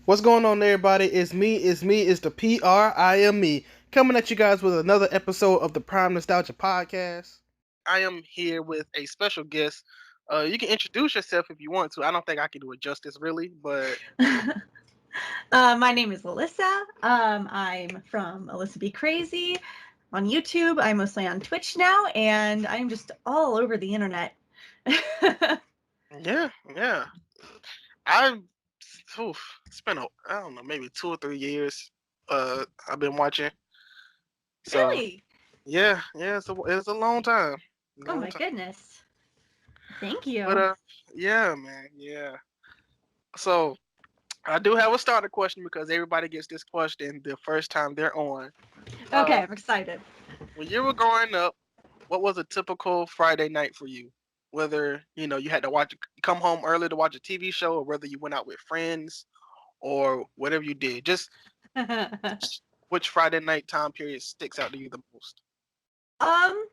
What's going on, everybody? It's the PRIME coming at you guys with another episode of the Prime Nostalgia Podcast. I am here with a special guest. You can introduce yourself if you want to. I don't think I can do it justice, really, but My name is Alyssa. I'm from AlyssaBeCrazy on YouTube. I'm mostly on Twitch now, and I'm just all over the internet. yeah. I've it's been I don't know, maybe 2 or 3 years. I've been watching. So Really? yeah. It's a long time, Oh long my time. goodness. Thank But you. yeah, man, yeah. So I do have a starter question because everybody gets this question the first time they're on. Okay, Uh, I'm excited. when you were growing up, what was a typical Friday night for you? Whether you had to come home early to watch a TV show, or whether you went out with friends, or whatever you did. Just which Friday night time period sticks out to you the most? um,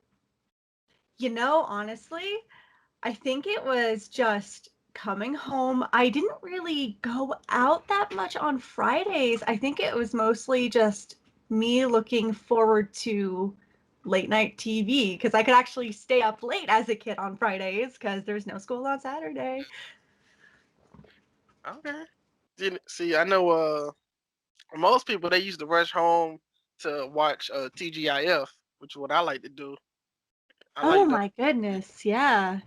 honestly, I think it was just coming home. I didn't really go out that much on Fridays. I think it was mostly just me looking forward to late night TV because I could actually stay up late as a kid on Fridays because there's no school on Saturday. Okay. See, I know. Most people they used to rush home to watch TGIF, which is what I like to do. I Oh like to. my goodness, yeah.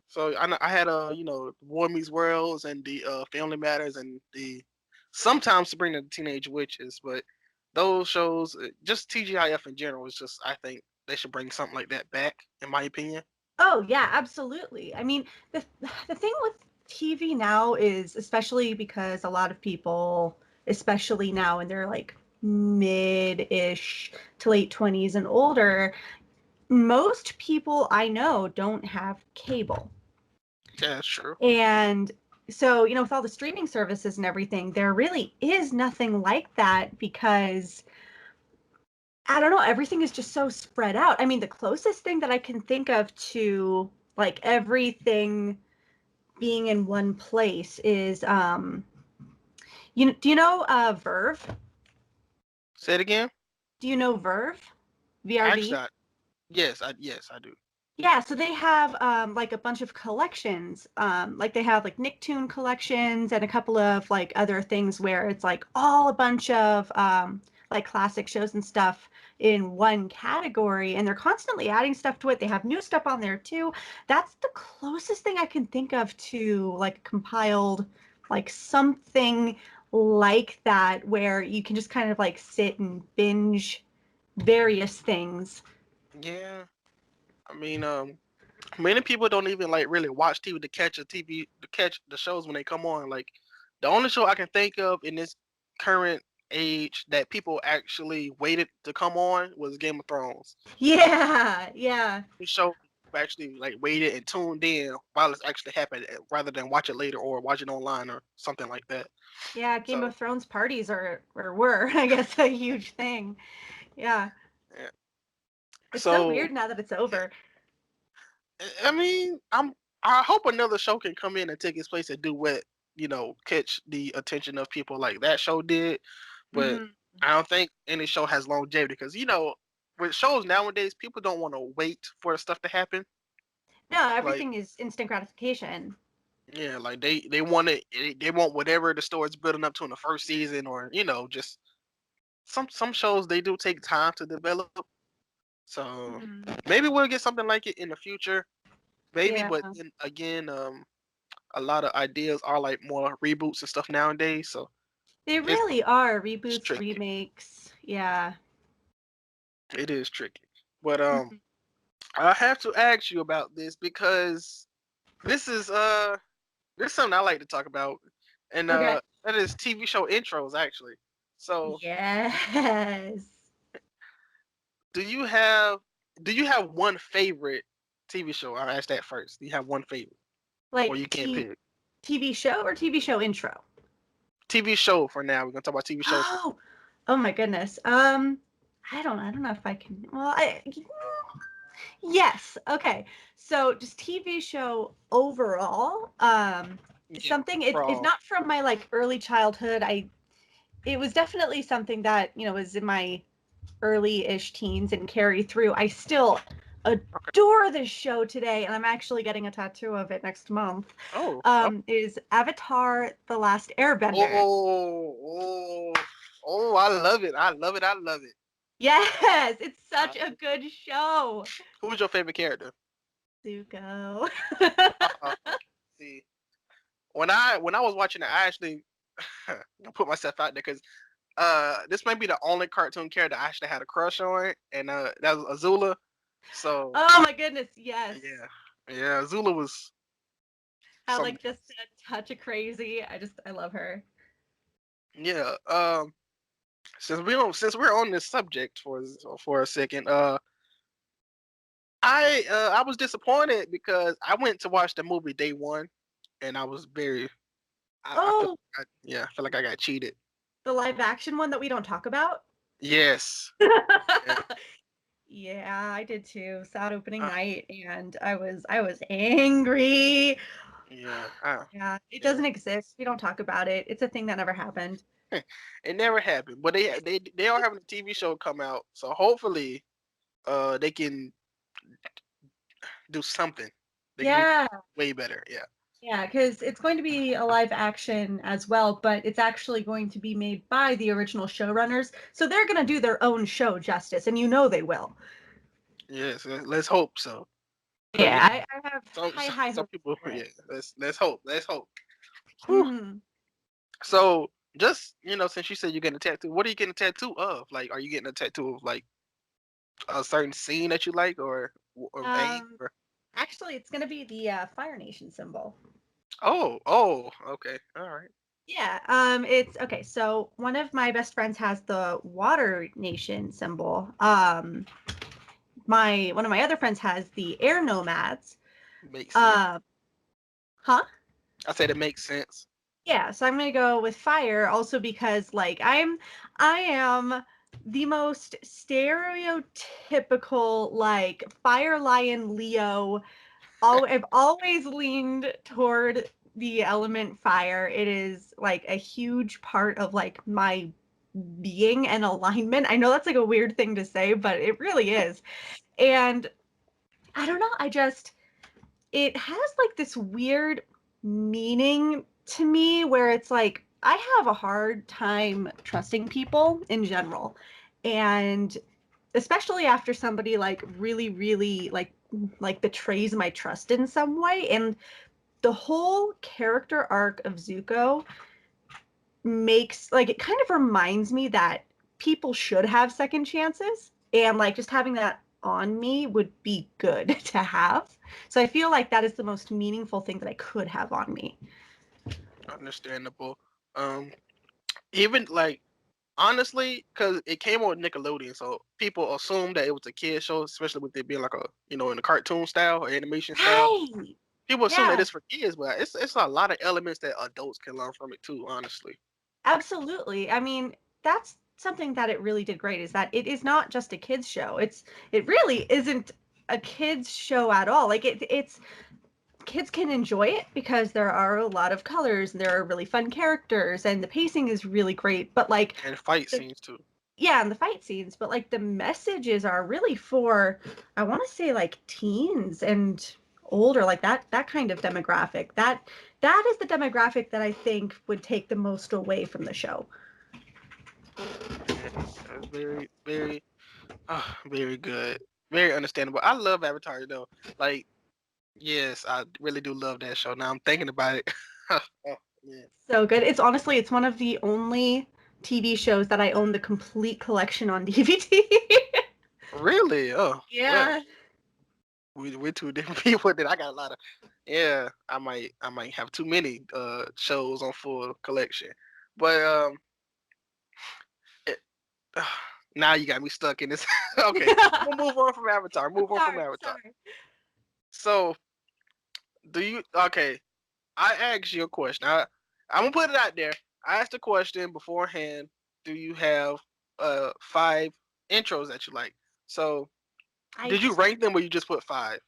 So I had War Meets Worlds and the Family Matters and the sometimes Sabrina the Teenage Witches, but those shows, just TGIF in general, is just I think they should bring something like that back, in my opinion. Oh yeah, absolutely. I mean, the thing with TV now is especially because a lot of people, especially now in their like mid-ish to late 20s and older, most people I know don't have cable. Yeah, that's true. And so, with all the streaming services and everything, there really is nothing like that because I don't know, everything is just so spread out. I mean, the closest thing that I can think of to like everything being in one place is do you know Verve? Say it again. Do you know Verve? Actually, VRV? yes, I do. Yeah, so they have like a bunch of collections. Like they have like Nicktoon collections and a couple of like other things where it's like all a bunch of like classic shows and stuff in one category, and they're constantly adding stuff to it. They have new stuff on there too. That's the closest thing I can think of to like compiled like something like that where you can just kind of like sit and binge various things. Yeah, I mean, many people don't even like really watch TV to catch to catch the shows when they come on. Like the only show I can think of in this current age that people actually waited to come on was Game of Thrones. Yeah, yeah. The show actually like waited and tuned in while it's actually happening, rather than watch it later or watch it online or something like that. Yeah, Game So of Thrones parties are or were, I guess, a huge thing. Yeah. yeah. It's so So weird now that it's over. I mean, I hope another show can come in and take its place and do what catch the attention of people like that show did. But Hmm. I don't think any show has longevity because with shows nowadays, people don't want to wait for stuff to happen. No, Like everything is instant gratification. yeah, like they want it. They want whatever the story's building up to in the first season, or just some shows they do take time to develop. So Hmm. maybe we'll get something like it in the future. Maybe, Yeah. but then again, a lot of ideas are like more reboots and stuff nowadays. So They it's, really are it's reboots, tricky. remakes. Yeah. It is tricky. But Mhm. I have to ask you about this because this is this is something I like to talk about, and Okay. that is TV show intros actually. So Yes. do you have do you have one favorite TV show? I'll ask that first. Do you have one favorite, or Like you can't pick? TV show or TV show intro? TV show for now. We're gonna talk about TV shows for. Oh. Oh my goodness. I don't know if I can. Well, I yes. Okay. So just TV show overall. Yeah, something. It's Brawl. not from my like early childhood. It was definitely something that was in my early-ish teens and carry through. I still Okay. adore this show today, and I'm actually getting a tattoo of it next month. Oh, oh, Is Avatar: The Last Airbender. oh, oh! I love it. I love it. I love it. Yes, it's I, such a good show. who's your favorite character? Zuko. Uh, see, when I was watching it, I actually put myself out there because this might be the only cartoon character I actually had a crush on, and that was Azula. So Oh my goodness, yes. yeah, yeah, Azula was Had something like just else. a touch of crazy. I love her. Yeah. Since we're on this subject for a second, I was disappointed because I went to watch the movie day one, and I was very I feel Oh, yeah, I feel like I got cheated. the live action one that we don't talk about. Yes. Yeah. Yeah, I did too. Sad opening Uh, night, and I was angry. yeah. Yeah, it Yeah. doesn't exist. We don't talk about it. It's a thing that never happened. It never happened, but they are having a TV show come out, so hopefully, they can do something. They can do Yeah, way better. Yeah. yeah, because it's going to be a live action as well, but it's actually going to be made by the original showrunners, so they're going to do their own show justice, and they will. Yes. Let's hope so. Cause Yeah, I have some high some hopes people, for yeah. it. Let's hope. Let's hope. Whew. Hmm. So just since you said you're getting a tattoo, what are you getting a tattoo of? Like, are you getting a tattoo of like a certain scene that you like, or aim, Um, or Actually, it's going to be the Fire Nation symbol. oh, okay, all right, Yeah, it's okay. So one of my best friends has the Water Nation symbol. My one of my other friends has the Air Nomads. makes sense. Uh, huh? I said it makes sense. Yeah, so I'm gonna go with fire also because like I am the most stereotypical like fire lion Leo. I've always leaned toward the element fire. It is like a huge part of like my being and alignment. I know that's like a weird thing to say, but it really is. And I don't know, it has like this weird meaning to me where it's like I have a hard time trusting people in general. And especially after somebody like really really like betrays my trust in some way, and the whole character arc of Zuko makes like it kind of reminds me that people should have second chances, and like just having that on me would be good to have. So I feel like that is the most meaningful thing that I could have on me. Understandable. Um, even like honestly, because it came on Nickelodeon, so people assume that it was a kid show, especially with it being like a in a cartoon style or animation style. Right. People assume that Yeah, it's for kids, but it's a lot of elements that adults can learn from it too. Honestly. absolutely. I mean, that's something that it really did great, is that it is not just a kids show. It really isn't a kids show at all. Like it's kids can enjoy it because there are a lot of colors and there are really fun characters and the pacing is really great. But like And fight the, scenes too. yeah, and the fight scenes, but like the messages are really for, I want to say like teens and older, like that kind of demographic. That is the demographic that I think would take the most away from the show. Yeah, that's very, very, very good, very understandable. I love Avatar though. Like, yes, I really do love that show. Now I'm thinking about it. Oh, man. So good. It's one of the only TV shows that I own the complete collection on DVD. Really? Oh, well, Yeah. we're two different people. Then I got a lot of. Yeah, I might have too many shows on full collection, but it, now you got me stuck in this. Okay, we'll move on from Avatar. Move on from Sorry, Avatar. sorry. So, do you? Okay, I asked you a question. I'm gonna put it out there. I asked a question beforehand. Do you have 5 intros that you like? So, I did you rank them or you just put 5?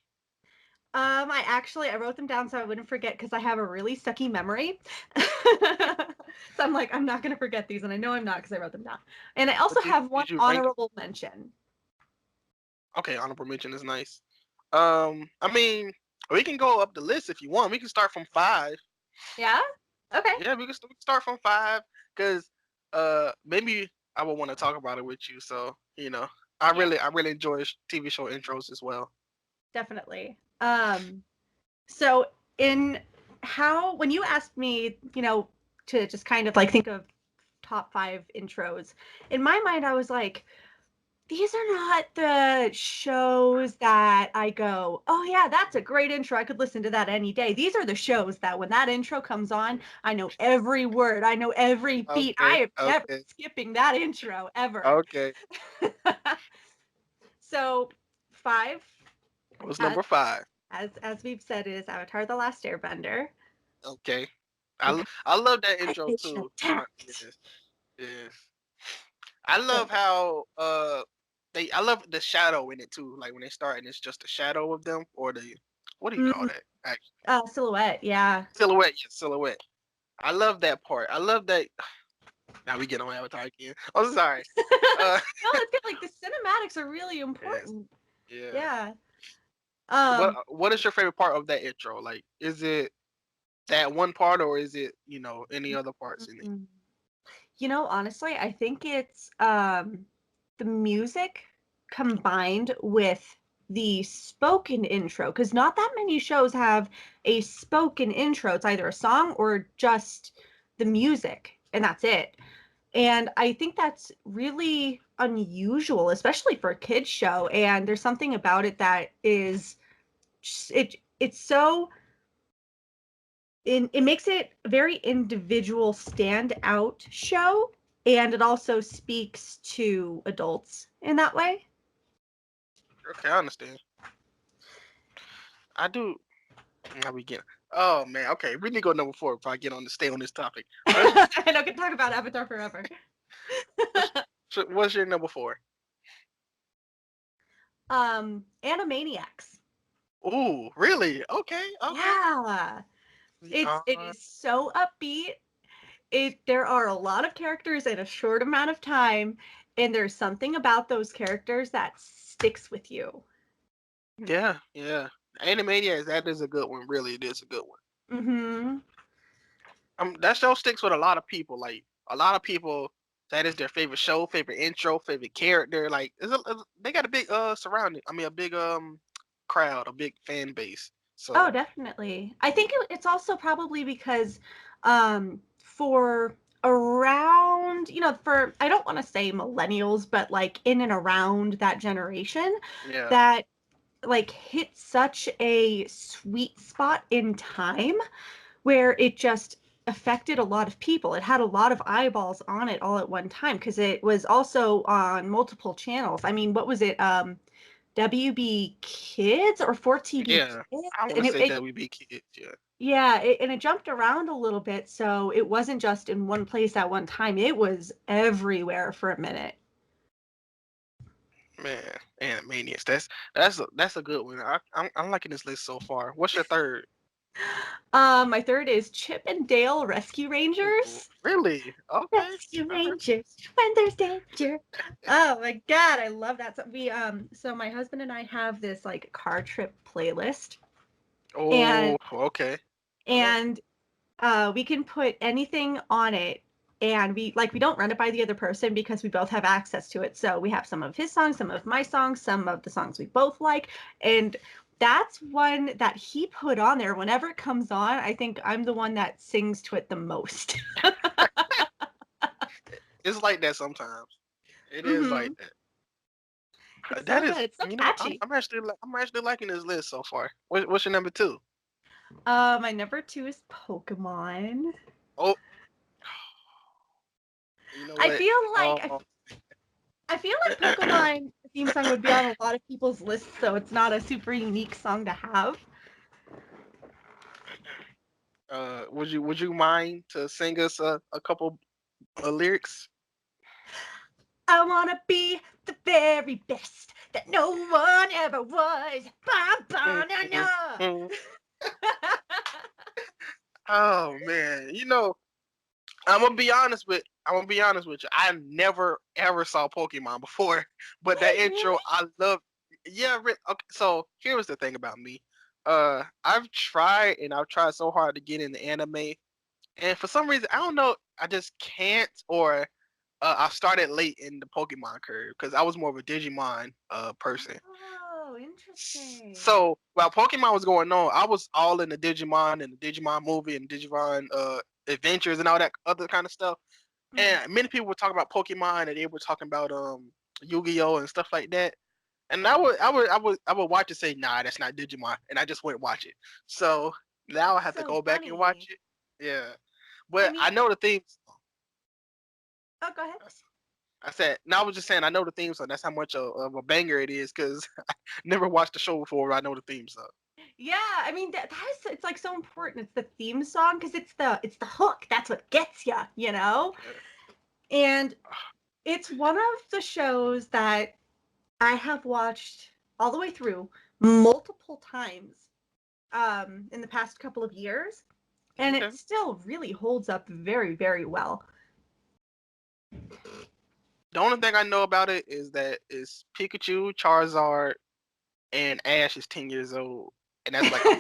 I wrote them down so I wouldn't forget because I have a really sucky memory. So I'm like, I'm not gonna forget these, and I know I'm not because I wrote them down. And I But also did have one did you rank? honorable mention. Okay, honorable mention is nice. I mean, we can go up the list if you want. We can start from five. Yeah? Okay. Yeah, we can start from five because maybe I would want to talk about it with you. So Yeah, I really enjoy TV show intros as well. definitely. So in how when you asked me, to just kind of like think of top five intros, in my mind I was like, these are not the shows that I go, oh yeah, that's a great intro. I could listen to that any day. These are the shows that when that intro comes on, I know every word, I know every beat. I Okay, am never okay, skipping that intro ever. okay. So five, What's as number five? we've said, is Avatar: The Last Airbender. Okay, Because I love that I intro bitch too. attacked. Yes, yes. I So love how I love the shadow in it too. Like when they start and it's just a shadow of them or the what do you call mm, that? Actually, silhouette, yeah. silhouette. Yeah, silhouette. I love that part. I love that. Now we get on Avatar again. I'm sorry. Uh, No, it's good. Like the cinematics are really yes, important. yeah. Yeah. What Um, what is your favorite part of that intro? Like, is it that one part or is it any other parts in it? mm, honestly, I think it's the music combined with the spoken intro, because not that many shows have a spoken intro. It's either a song or just the music, and that's it. And I think that's really unusual, especially for a kids show. And there's something about it that is it's so it makes it a very individual stand out show, and it also speaks to adults in that way. Okay, I understand. I do. Now we get. Oh man. Okay, we need to go number four if I get on to stay on this topic. What's And I could talk about Avatar forever. what's, what's your number four? Animaniacs. Ooh, really? Okay, okay. Yeah. We It are. is so upbeat. There are a lot of characters in a short amount of time, and there's something about those characters that sticks with you. Yeah, yeah. Animaniacs, that is a good one. Really, it is a good one. Mm-hmm. That show sticks with a lot of people. Like a lot of people, that is their favorite show, favorite intro, favorite character. Like, they got a big surrounding. I mean, a big crowd, a big fan base. Oh, So definitely. I yeah, think it's also probably because for around, for I don't want to say millennials, but like in and around that generation, yeah, that like hit such a sweet spot in time where it just affected a lot of people. It had a lot of eyeballs on it all at one time because it was also on multiple channels. I mean, what was it? WB Kids or 4TV yeah. Kids? I want to And say WB Kids. Yeah, yeah, and it jumped around a little bit, so it wasn't just in one place at one time. It was everywhere for a minute. man. Animaniacs. That's a good one. I'm liking this list so far. What's your third? My third is Chip and Dale Rescue Ooh, Rangers. really? Okay. Rescue All right. Rangers when there's danger. Oh my God, I love that. So my husband and I have this like car trip playlist, and Oh, okay. Oh, and we can put anything on it, and we don't run it by the other person because we both have access to it. So we have some of his songs, some of my songs, some of the songs we both like, and that's one that he put on there. Whenever it comes on, I think I'm the one that sings to it the most. it's like that sometimes. It is like Hmm. that. It's That so is, good. It's so catchy. I'm actually liking this list so far. What's your number two? My number two is Pokemon. Oh, you know I what? feel like Oh, I feel like Pokemon theme song would be on a lot of people's lists, so it's not a super unique song to have. would you mind to sing us a couple lyrics? I wanna be the very best. that no one ever was. Mm, mm, Ba-ba-na-na. mm. Oh man, I'm gonna be honest with you. I never ever saw Pokemon before, but that Wait, intro really? I love. Yeah, okay. So here was the thing about me. I've tried so hard to get into anime, and for some reason I don't know. I just can't, or I started late in the Pokemon curve because I was more of a Digimon person. Oh, interesting. So while Pokemon was going on, I was all in the Digimon and the Digimon movie and Digimon adventures and all that other kind of stuff. Hmm. And many people were talking about Pokemon and they were talking about Yu-Gi-Oh and stuff like that. And I would watch it, say, nah, that's not Digimon, and I just wouldn't watch it. So now I That's have to so go back and watch funny. it. Yeah, I but I mean, know the themes. oh, go ahead. I said, no, I was just saying I know the theme song. That's how much of a banger it is because I never watched the show before. I know the theme song. Yeah, I mean that is it's like so important. It's the theme song because it's the hook. That's what gets you, you know. Yeah. And it's one of the shows that I have watched all the way through multiple times in the past couple of years, and Okay. it still really holds up very, very well. The only thing I know about it is that it's Pikachu, Charizard, and Ash is 10 years old, and that's like all.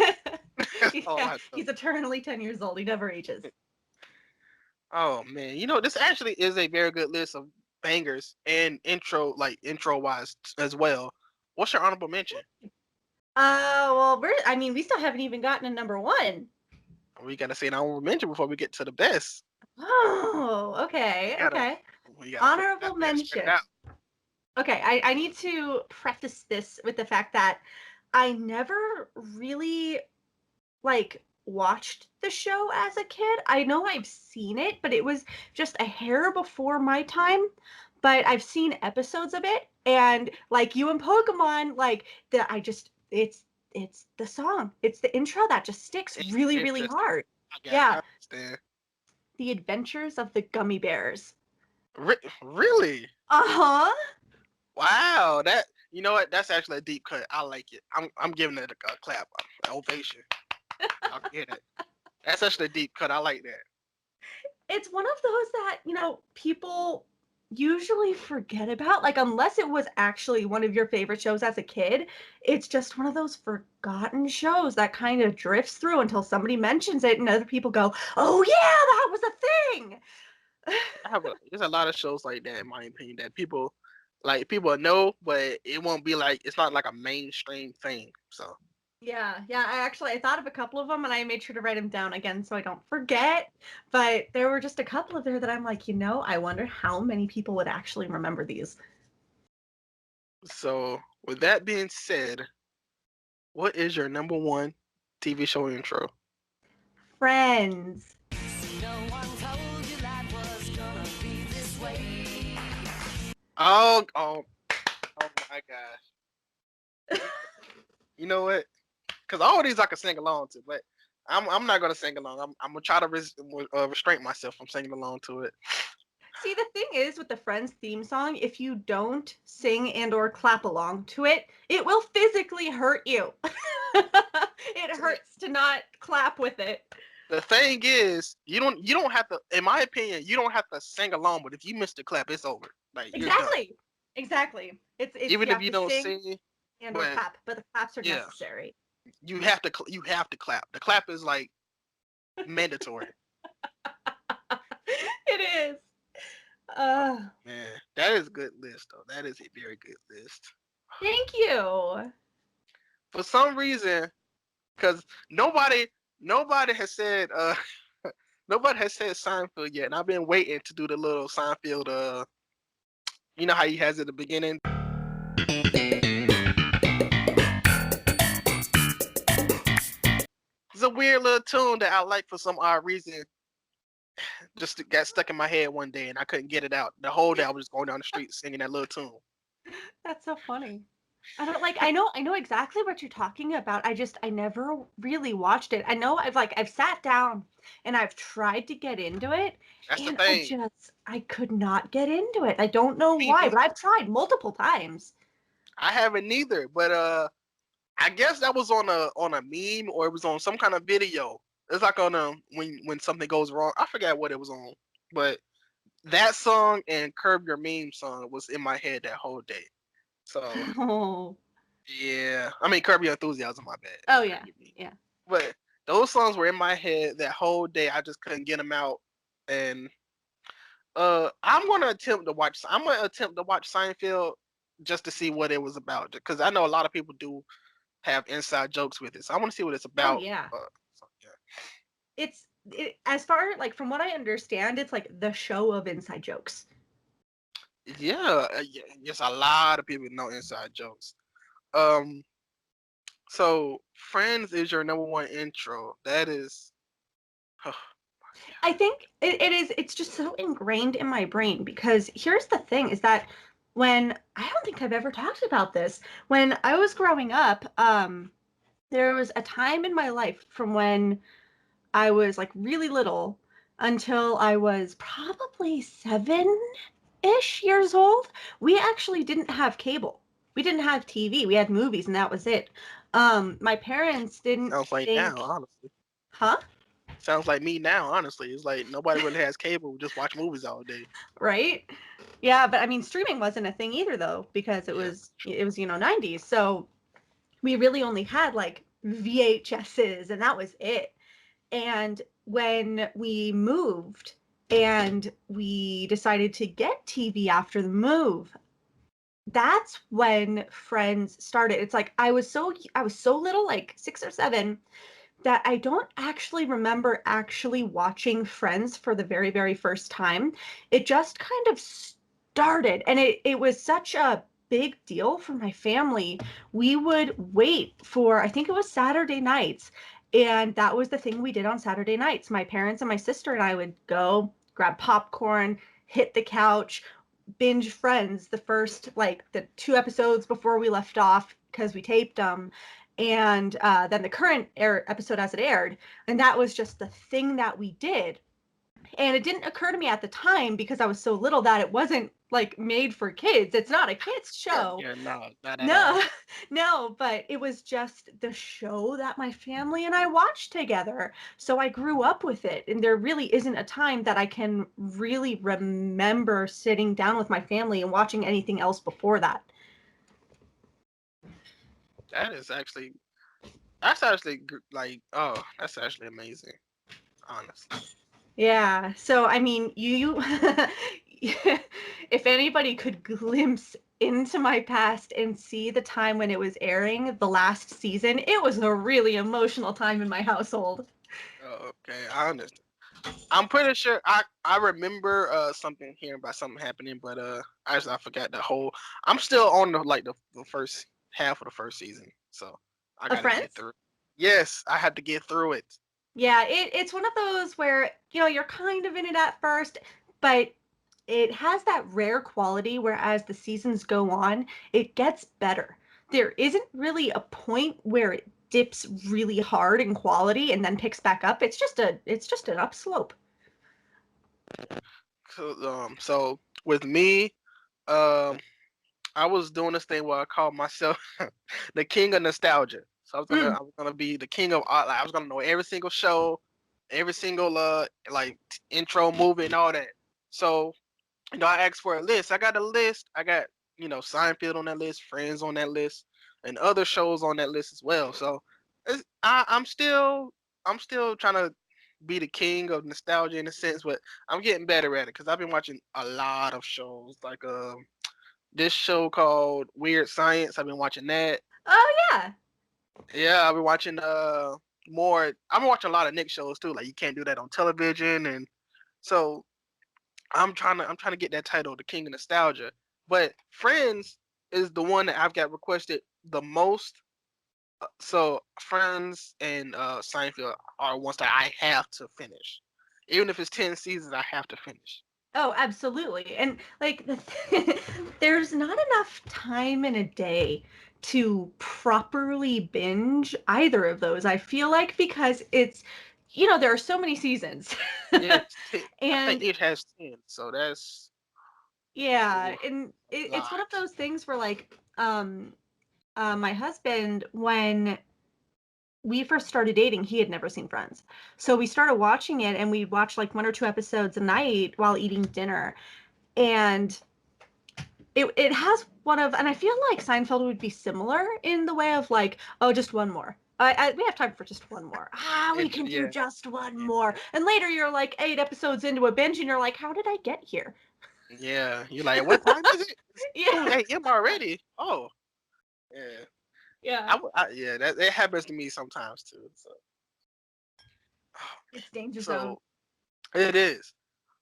That's all Yeah, I know. he's eternally 10 years old. He never ages. Oh man, this actually is a very good list of bangers and intro wise as well. What's your honorable mention? Well, I mean, we still haven't even gotten a number one. We gotta say an honorable mention before we get to the best. Oh, We okay, gotta okay. we gotta Honorable spread it mention. out. Okay, I need to preface this with the fact that I never really like watched the show as a kid. I know I've seen it, but it was just a hair before my time. But I've seen episodes of it, and like you and Pokemon, like the I just it's the song, it's the intro that just sticks It's really, really interesting. hard. I Yeah, understand. The Adventures of the Gummy Bears. Really? Uh-huh. Wow, you know what? That's actually a deep cut. I like it. I'm giving it a clap, an ovation. I'll get it. That's actually a deep cut. I like that. It's one of those that, people usually forget about. Like, unless it was actually one of your favorite shows as a kid, it's just one of those forgotten shows that kind of drifts through until somebody mentions it and other people go, oh, yeah, that was a thing. There's a lot of shows like that in my opinion that people know, but it won't be like it's not like a mainstream thing. So Yeah, I thought of a couple of them and I made sure to write them down again so I don't forget. But there were just a couple of there that I'm like, I wonder how many people would actually remember these. so with that being said, what is your number one TV show intro? Friends. Oh my gosh! You know what? Because all of these I can sing along to, but I'm not gonna sing along. I'm gonna try to restrain myself from singing along to it. See, the thing is with the Friends theme song, if you don't sing and or clap along to it, it will physically hurt you. It hurts to not clap with it. The thing is, you don't have to. In my opinion, you don't have to sing along. But if you miss the clap, it's over. Like you're done. Exactly. Exactly. It's Even you if have you to don't sing sing, and or but clap, but the claps are yeah, necessary. you have to clap. The clap is like mandatory. It is. Oh, Uh, man, that is a good list though. That is a very good list. Thank you. For some reason, because nobody has said nobody has said Seinfeld yet, and I've been waiting to do the little Seinfeld. You know how he has at the beginning. It's a weird little tune that I like for some odd reason. Just got stuck in my head one day, and I couldn't get it out. The whole day I was just going down the street singing that little tune. That's so funny. I don't like I know exactly what you're talking about. I never really watched it. I know I've sat down and I've tried to get into it That's the and thing. I could not get into it. I don't know Me why, neither. but I've tried multiple times. I haven't neither, but I guess that was on a meme or it was on some kind of video. It's like on when something goes wrong. I forget what it was on, but that song and Curb Your Meme song was in my head that whole day. So Oh. yeah, I mean Curb Your Enthusiasm, my bad. Oh Curb yeah. Your Meme. Yeah. But those songs were in my head that whole day. I just couldn't get them out, and I'm gonna attempt to watch Seinfeld just to see what it was about because I know a lot of people do have inside jokes with it. So I want to see what it's Oh about. yeah. So, yeah. As far like from what I understand, it's like the show of inside jokes. Yeah, yeah, yes, a lot of people know inside jokes. Um, so Friends is your number one intro. That is, oh my I think it is. It's just so ingrained in my brain because here's the thing: is that when I don't think I've ever talked about this. When I was growing up, there was a time in my life from when I was like really little until I was probably 7-ish years old. We actually didn't have cable. We didn't have TV. We had movies, and that was it. My parents didn't sounds like now, think, honestly. huh? Sounds like me now, honestly. It's like nobody really has cable. We just watch movies all day. Right? Yeah, but I mean, streaming wasn't a thing either, though, because Yeah, it was 90s. So we really only had like VHSs, and that was it. And when we moved and we decided to get TV after the move, that's when Friends started. It's like I was so little, like 6 or 7, that I don't actually remember actually watching Friends for the very, very first time. It just kind of started, and it was such a big deal for my family. We would wait for, I think it was Saturday nights, and that was the thing we did on Saturday nights. My parents and my sister and I would go grab popcorn, hit the couch, binge Friends the first like the 2 episodes before we left off because we taped them, and then the current episode as it aired, and that was just the thing that we did. And it didn't occur to me at the time because I was so little that it wasn't like made for kids. It's not a kids yeah, show. yeah. No, not at all. No, no, but it was just the show that my family and I watched together. So I grew up with it. And there really isn't a time that I can really remember sitting down with my family and watching anything else before that. That is actually that's actually like oh that's actually amazing. Honestly, Yeah. So, I mean, if anybody could glimpse into my past and see the time when it was airing, the last season, it was a really emotional time in my household. oh, okay, I understand. I'm pretty sure I remember something hearing about something happening, but I forgot the whole. I'm still on the first half of the first season, so I Of gotta get Friends? through. Yes, I had to get through it. Yeah, it's one of those where, you're kind of in it at first, but it has that rare quality where as the seasons go on, it gets better. There isn't really a point where it dips really hard in quality and then picks back up. It's just an upslope. So with me, um, I was doing this thing where I called myself the king of nostalgia. So Mm. I was gonna be the king of like, I was gonna know every single show, every single intro movie and all that. So I asked for a list. I got a list. I got Seinfeld on that list, Friends on that list, and other shows on that list as well. So I'm still trying to be the king of nostalgia in a sense, but I'm getting better at it because I've been watching a lot of shows like this show called Weird Science. I've been watching that. Oh yeah. Yeah, I've been watching more. I've been watching a lot of Nick shows too. Like you can't do that on television, and so I'm trying to get that title, the King of Nostalgia. But Friends is the one that I've got requested the most. So Friends and Seinfeld are ones that I have to finish. Even if it's 10 seasons, I have to finish. Oh, absolutely. And like there's not enough time in a day to properly binge either of those. I feel like because it's there are so many seasons. Yeah, I think And it has 10, so that's yeah, ooh, and a it's one of lot. those things where like um my husband, when we first started dating, he had never seen Friends. So we started watching it, and we'd watch like 1 or 2 episodes a night while eating dinner. And it has one of, and I feel like Seinfeld would be similar in the way of like, oh, just one more. We have time for just one more. We can do Yeah, just one more. And later you're like 8 episodes into a binge, and you're like, how did I get here? yeah. You're like, what time is it? It's Yeah, 2 a.m. already. Oh, yeah. yeah. Yeah, that it happens to me sometimes too. So, oh man. It's danger zone. So it is.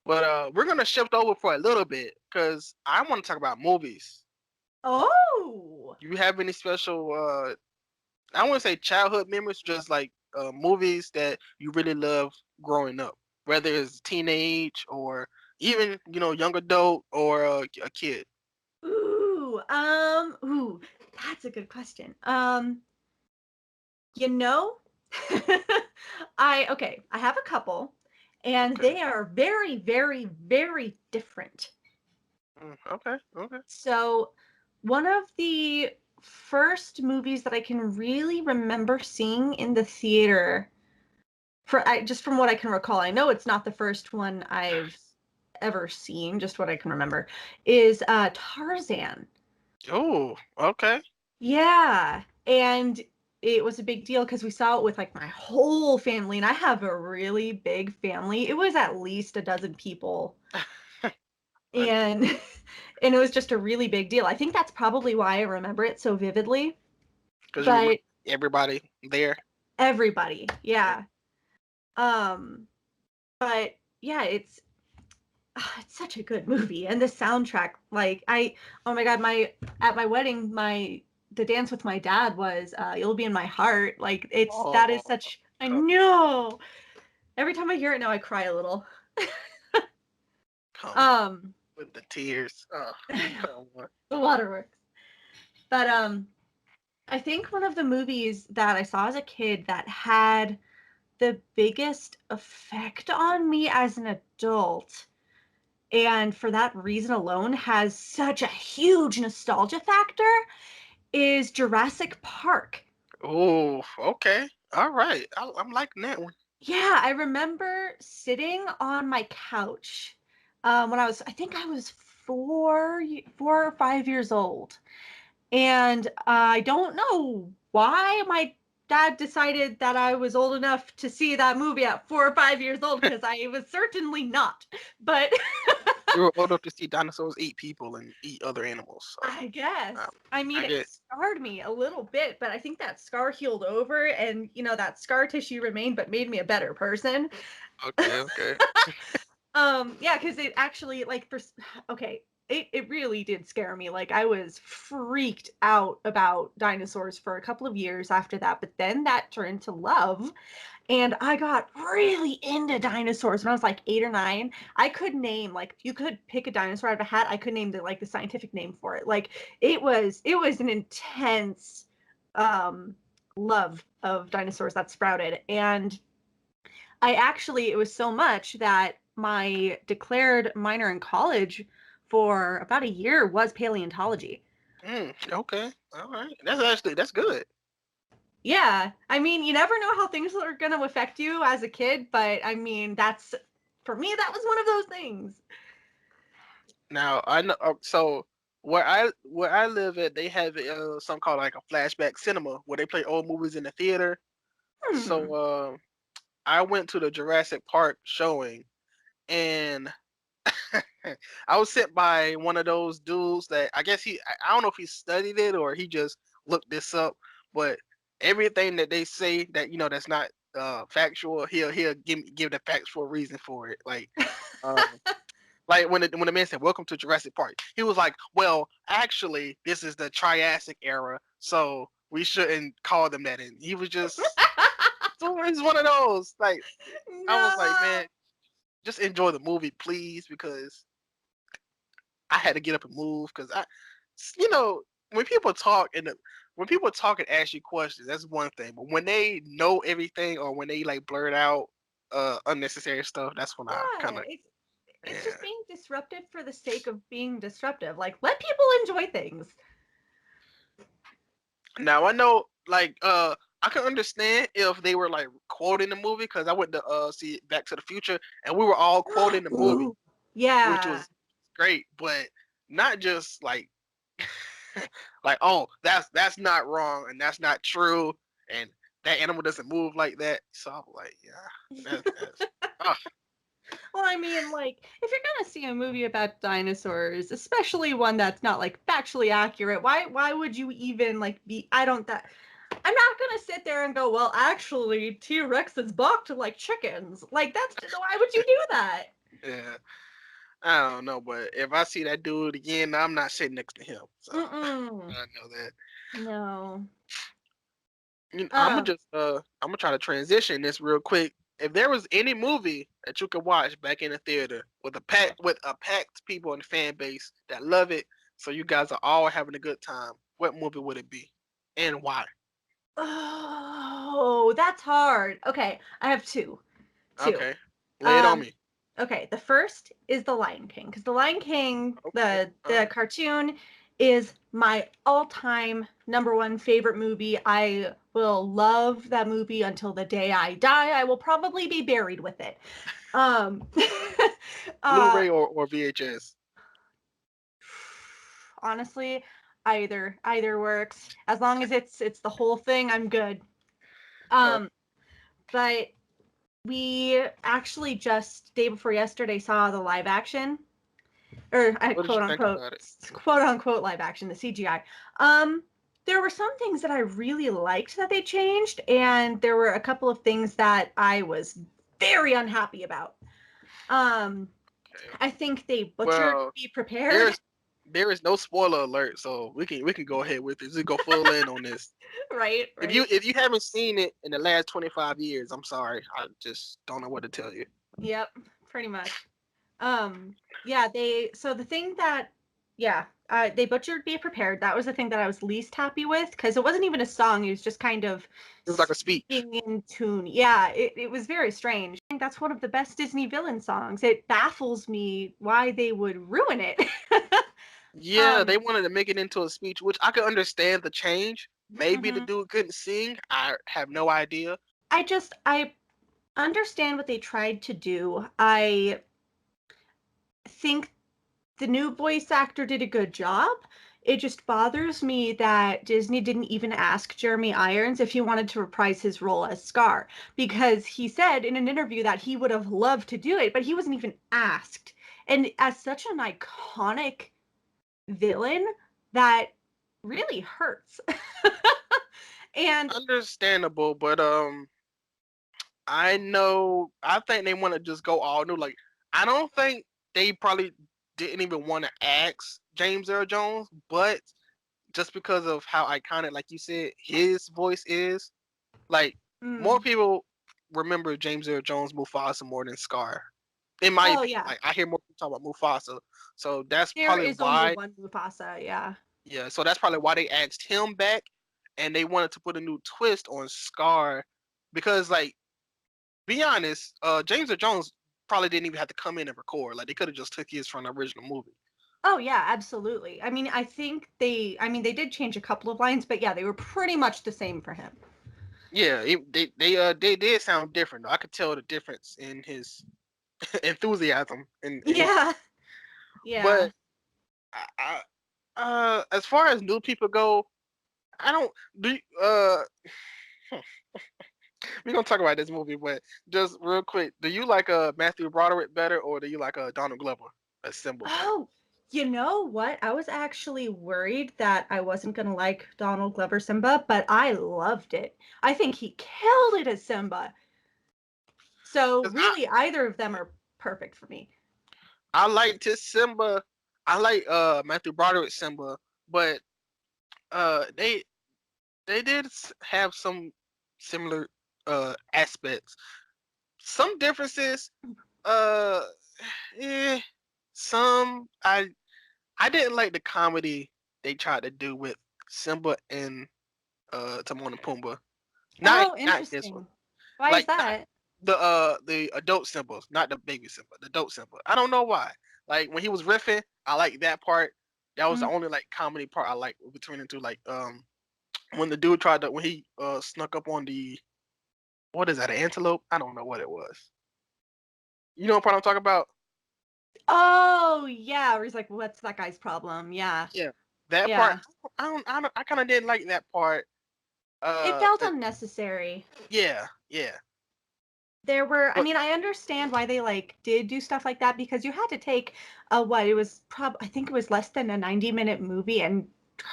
But we're gonna shift over for a little bit because I want to talk about movies. Oh, Do you have any special? I want to say childhood memories, just like movies that you really love growing up, whether it's teenage or even young adult or a kid. ooh, that's a good question. You know, I have a couple, and Okay. they are very, very, very different. Okay. Okay. So, one of the first movies that I can really remember seeing in the theater, just from what I can recall, I know it's not the first one I've ever seen, just what I can remember, is Tarzan. Oh. Okay. Yeah, and it was a big deal because we saw it with like my whole family, and I have a really big family. It was at least a dozen people, and and it was just a really big deal. I think that's probably why I remember it so vividly. Because you remember But everybody there. everybody, Yeah. yeah. Um, but yeah, it's such a good movie, and the soundtrack, like oh my god, my at my wedding, my the dance with my dad was "You'll Be in My Heart." Like that is Oh, such, I come, know. Every time I hear it now, I cry a little. come um, with the tears. Oh, I know, come on. the waterworks. But I think one of the movies that I saw as a kid that had the biggest effect on me as an adult, and for that reason alone has such a huge nostalgia factor, is Jurassic Park. Oh, okay. All right. I'm liking that one. Yeah, I remember sitting on my couch when I think I was 4 or 5 years old. And I don't know why my dad decided that I was old enough to see that movie at 4 or 5 years old, because I was certainly not. But You were old enough to see dinosaurs eat people and eat other animals. So, I guess. um, I mean, I it get. scarred me a little bit, but I think that scar healed over, and that scar tissue remained but made me a better person. Okay. Okay. Yeah, because it actually, like, okay, it really did scare me. Like, I was freaked out about dinosaurs for a couple of years after that, but then that turned to love, and I got really into dinosaurs when I was like 8 or 9. I could name, like, if you could pick a dinosaur out of a hat, I could name the scientific name for it. Like, it was an intense um love of dinosaurs that sprouted. And it was so much that my declared minor in college for about a year was paleontology. Okay. All right. That's good. Yeah, I mean, you never know how things are going to affect you as a kid, but I mean, for me, that was one of those things. Now I know. So where I live at, they have something called like a flashback cinema where they play old movies in the theater. So Hmm. I went to the Jurassic Park showing, and I was sent by one of those dudes that I guess I don't know if he studied it or he just looked this up, but everything that they say that that's not factual, he'll give the facts for a reason for it. Um, like when the man said "Welcome to Jurassic Park," he was like, "Well, actually, this is the Triassic era, so we shouldn't call them that." And he was just so he's one of those. Like I was like, No. man, just enjoy the movie, please, because I had to get up and move because you know, when people talk when people talk and ask you questions, that's one thing. But when they know everything or when they like blurt out unnecessary stuff, that's when I kind Yeah, of it's yeah. just being disruptive for the sake of being disruptive. Like, let people enjoy things. Now I know, like, I can understand if they were like quoting the movie because I went to see Back to the Future and we were all quoting the movie, Ooh. which Yeah. was great, but not just like like, oh, that's not wrong and that's not true and that animal doesn't move like that. So I'm like, yeah, that's oh, Well, I mean, like, if you're gonna see a movie about dinosaurs, especially one that's not like factually accurate, why would you even like be? I don't that. I'm not gonna sit there and go, well, actually, T Rexes balked like chickens. Like that's why would you do that? yeah. I don't know, but if I see that dude again, I'm not sitting next to him. So Mm-mm. I know that. No. I'm gonna Um. just I'm gonna try to transition this real quick. If there was any movie that you could watch back in the theater with a packed people and fan base that love it, so you guys are all having a good time, what movie would it be, and why? Oh, that's hard. Okay, I have two. Two. Okay, lay it on Um. me. Okay, the first is The Lion King because The Lion King, Okay, the cartoon, is my all-time number one favorite movie. I will love that movie until the day I die. I will probably be buried with it. Um, uh, Blu-ray or VHS. honestly, either works as long as it's the whole thing. I'm good. Uh, Um, but we actually just day before yesterday saw the live action or what did you think about it? quote unquote live action, the CGI. Um, there were some things that I really liked that they changed, and there were a couple of things that I was very unhappy about. Um, Okay. I think they butchered Well, Be Prepared, there's there is no spoiler alert, so we can go ahead with it. Just go full in on this. right? If Right. you haven't seen it in the last 25 years, I'm sorry. I just don't know what to tell you. Yep, pretty much. Yeah, so the thing that, yeah, they butchered Be Prepared. That was the thing that I was least happy with because it wasn't even a song. It was just kind of It was like a speech. speaking in tune. Yeah, it was very strange. I think that's one of the best Disney villain songs. It baffles me why they would ruin it. Yeah, um, they wanted to make it into a speech, which I could understand the change. Maybe the mhm. dude couldn't sing. I have no idea. I understand what they tried to do. I think the new voice actor did a good job. It just bothers me that Disney didn't even ask Jeremy Irons if he wanted to reprise his role as Scar, because he said in an interview that he would have loved to do it, but he wasn't even asked. And as such an iconic villain, that really hurts. And Understandable, but I think they want to just go all new. Like I don't think they probably didn't even want to ask James Earl Jones, but just because of how iconic, like you said, his voice is, like more mm, people remember James Earl Jones Mufasa more than Scar. In my oh opinion, yeah, like I hear more people talk about Mufasa, so that's there probably is only why. one Mufasa. Yeah. Yeah, so that's probably why they asked him back, and they wanted to put a new twist on Scar, because like, be honest, James Earl Jones probably didn't even have to come in and record. Like they could have just took his from the original movie. Oh yeah, absolutely. I mean, I mean, they did change a couple of lines, but yeah, they were pretty much the same for him. Yeah, they did sound different. Though. I could tell the difference in his enthusiasm and his. Yeah. But Yeah. as far as new people go, I don't do. We're gonna talk about this movie, but just real quick, do you like Matthew Broderick better, or do you like Donald Glover as Simba? Oh, you know what? I was actually worried that I wasn't gonna like Donald Glover Simba, but I loved it. I think he killed it as Simba. So 'Cause really, either of them are perfect for me. I liked his Simba. I like Matthew Broderick Simba, but they did have some similar aspects. Some differences, uh, eh, some I didn't like the comedy they tried to do with Simba and Timon and Pumbaa. Oh, Not in this one. interesting. Why is Like not that? the adult Simbas, not the baby Simba, the adult Simba. I don't know why. Like when he was riffing, I like that part. That was the Mm, only like comedy part I like between the two. Like when the dude tried to when he snuck up on the what is that, an antelope? I don't know what it was. You know what part I'm talking about? Oh yeah, where he's like, "What's that guy's problem?" Yeah, Yeah, that part. yeah. I kind of didn't like that part. It felt It, unnecessary. yeah, yeah, There were, I but mean, I understand why they like did do stuff like that because you had to take a what it was I think it was less than a 90-minute movie and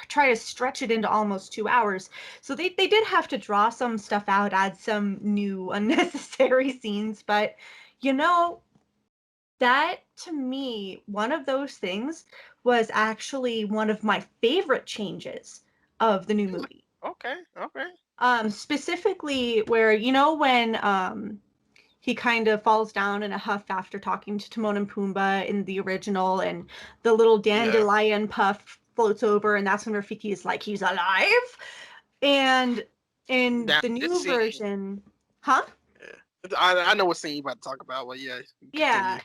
try to stretch it into almost 2 hours. So they did have to draw some stuff out, add some new unnecessary scenes, but you know, that to me, one of those things was actually one of my favorite changes of the new really, movie. okay, okay, Specifically where when he kind of falls down in a huff after talking to Timon and Pumbaa in the original, and the little yeah, dandelion puff floats over, and that's when Rafiki is like, he's alive. And in that the this new scene. version, huh? Yeah. I know what scene you about to talk about, but yeah, continue. Yeah.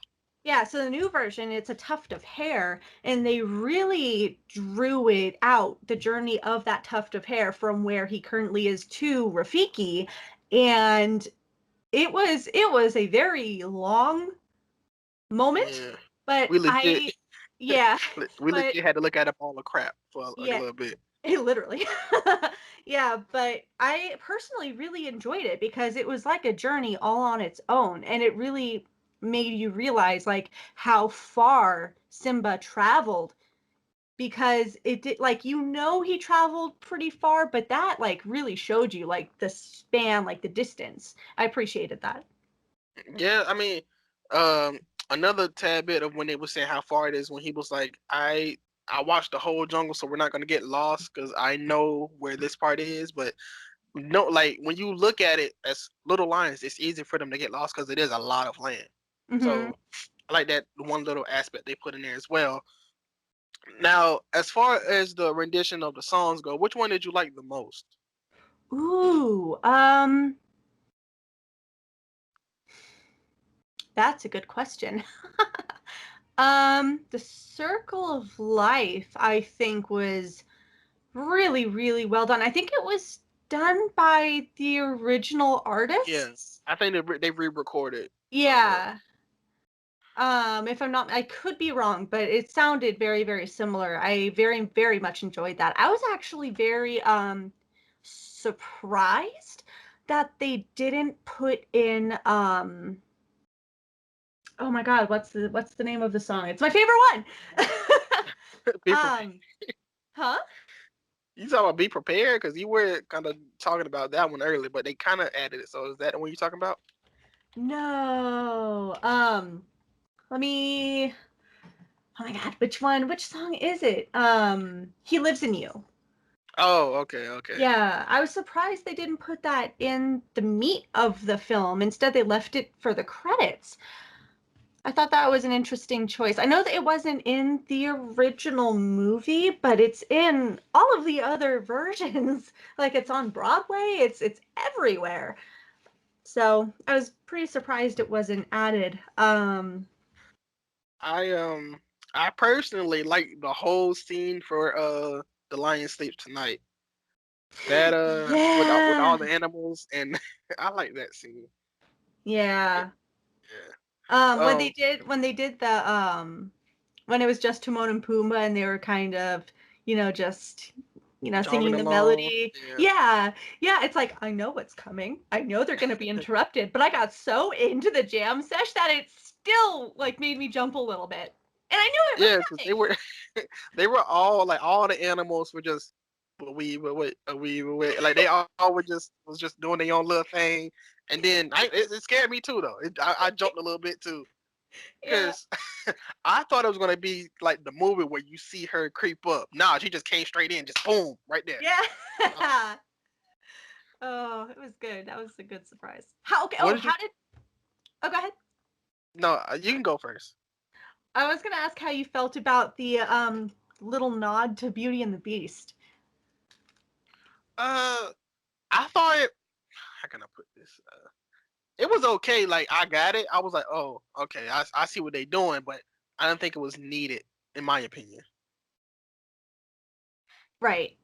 Yeah, so the new version, it's a tuft of hair, and they really drew it out, the journey of that tuft of hair from where he currently is to Rafiki. And it was a very long moment, Yeah, but we legit, I yeah, we but legit had to look at up all the crap for like a yeah, little bit. literally. Yeah, but I personally really enjoyed it because it was like a journey all on its own, and it really made you realize like how far Simba traveled, because it did, like, he traveled pretty far, but that like really showed you like the span, like the distance. I appreciated that. Yeah, I mean, um, another tad bit of when they were saying how far it is when he was like, I watched the whole jungle, so we're not gonna get lost because I know where this part is. But no, like when you look at it as little lines, it's easy for them to get lost because it is a lot of land. Mhm. So I like that one little aspect they put in there as well. Now, as far as the rendition of the songs go, which one did you like the most? Ooh, that's a good question. The Circle of Life, I think, was really, really well done. I think it was done by the original Yeah, artists. I think they re-recorded. Uh, Yeah. If I'm not, I could be wrong, but it sounded very, very similar. I very, very much enjoyed that. I was actually very surprised that they didn't put in oh my God, what's the name of the song? It's my favorite one. be prepared. um, huh? You talking about be prepared because you were kind of talking about that one earlier, but they kind of added it. So is that the one you talking about? No. Let me. Oh my God, which one? Which song is it? He Lives in You. Oh, okay, okay. Yeah, I was surprised they didn't put that in the meat of the film. Instead, they left it for the credits. I thought that was an interesting choice. I know that it wasn't in the original movie, but it's in all of the other versions. Like it's on Broadway, it's everywhere. So I was pretty surprised it wasn't added. I I personally like the whole scene for the Lion Sleeps Tonight. That with all Yeah. the animals and I like that scene. Yeah. Yeah. When they did when it was just Timon and Pumbaa and they were kind of, just, Jogging singing the along. melody. Yeah. Yeah. Yeah, it's like I know what's coming. I know they're going to be interrupted, but I got so into the jam sesh that it still like made me jump a little bit. And I knew it was Yeah, because they coming. were they were all like all the animals were just like they all were just was just doing their own little thing, and then it scared me too though. I jumped a little bit too Yeah. because I thought it was gonna be like the movie where you see her creep up. Nah, she just came straight in, just boom, right there. Uh, Yeah. Oh, it was good. That was a good surprise. How okay, what oh, did you? how did Oh, go ahead. No, you can go first. I was gonna ask how you felt about the little nod to Beauty and the Beast. Uh, I thought how can I put this? It was okay. Like I got it. I was like, oh, okay. I see what they doing, but I didn't think it was needed, in my opinion. Right.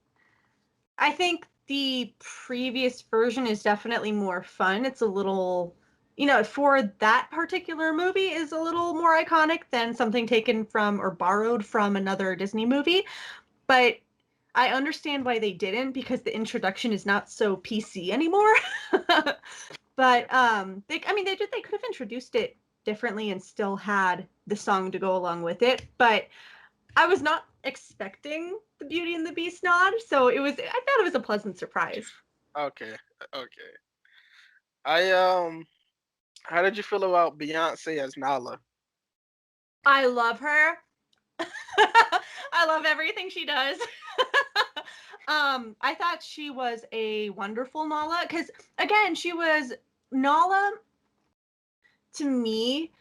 I think the previous version is definitely more fun. It's a little, for that particular movie is a little more iconic than something taken from or borrowed from another Disney movie. But I understand why they didn't, because the introduction is not so PC anymore. Yeah. But they could have introduced it differently and still had the song to go along with it. But I was not expecting the Beauty and the Beast nod, so I thought it was a pleasant surprise. Okay. Okay. I how did you feel about Beyonce as Nala? I love her. I love everything she does. I thought she was a wonderful Nala, because again, Nala to me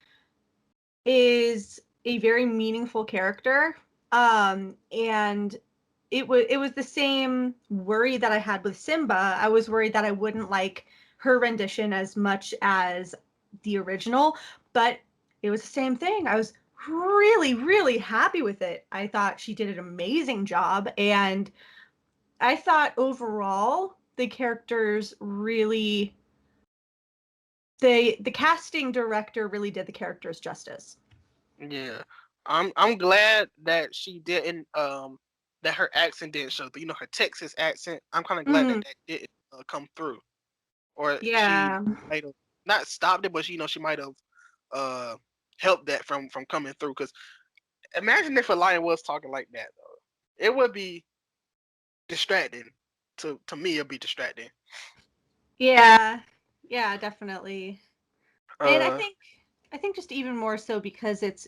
is a very meaningful character. And it was the same worry that I had with Simba. I was worried that I wouldn't like her rendition as much as the original, but it was the same thing. I was really, really happy with it. I thought she did an amazing job, and I thought overall the characters really the casting director really did the characters justice. Yeah. I'm glad that she didn't that her accent didn't show through. You know, her Texas accent. I'm kind of glad that Mm, that didn't come through, or she yeah. might have not stopped it, but she might have uh helped that from coming through. Because imagine if a lion was talking like that, though, it would be distracting. To me, it'd be distracting. Yeah. Yeah, definitely. And I Uh, think I think just even more so because it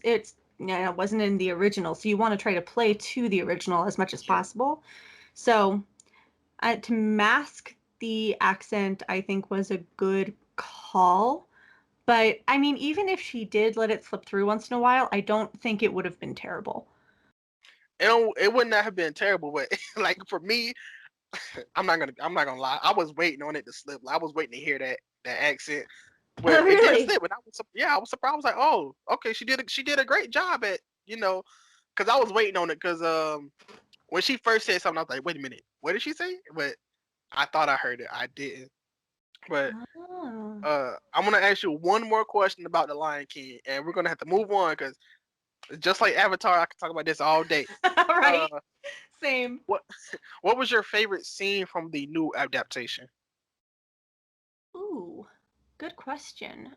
wasn't in the original, so you want to try to play to the original as much as yeah. possible. So to mask the accent, I think was a good call. But I mean, even if she did let it slip through once in a while, I don't think it would have been terrible. It would not have been terrible, but like for me, I'm not gonna lie. I was waiting on it to slip. I was waiting to hear that accent, Oh, but it didn't really? slip. And I was surprised. I was like, oh, okay, she did a great job at because I was waiting on it because when she first said something, I was like, wait a minute, what did she say? But I thought I heard it. I didn't. But Oh. I'm gonna ask you one more question about the Lion King, and we're gonna have to move on because just like Avatar, I could talk about this all day. Uh, Right? Same. what what was your favorite scene from the new adaptation? Ooh, good question.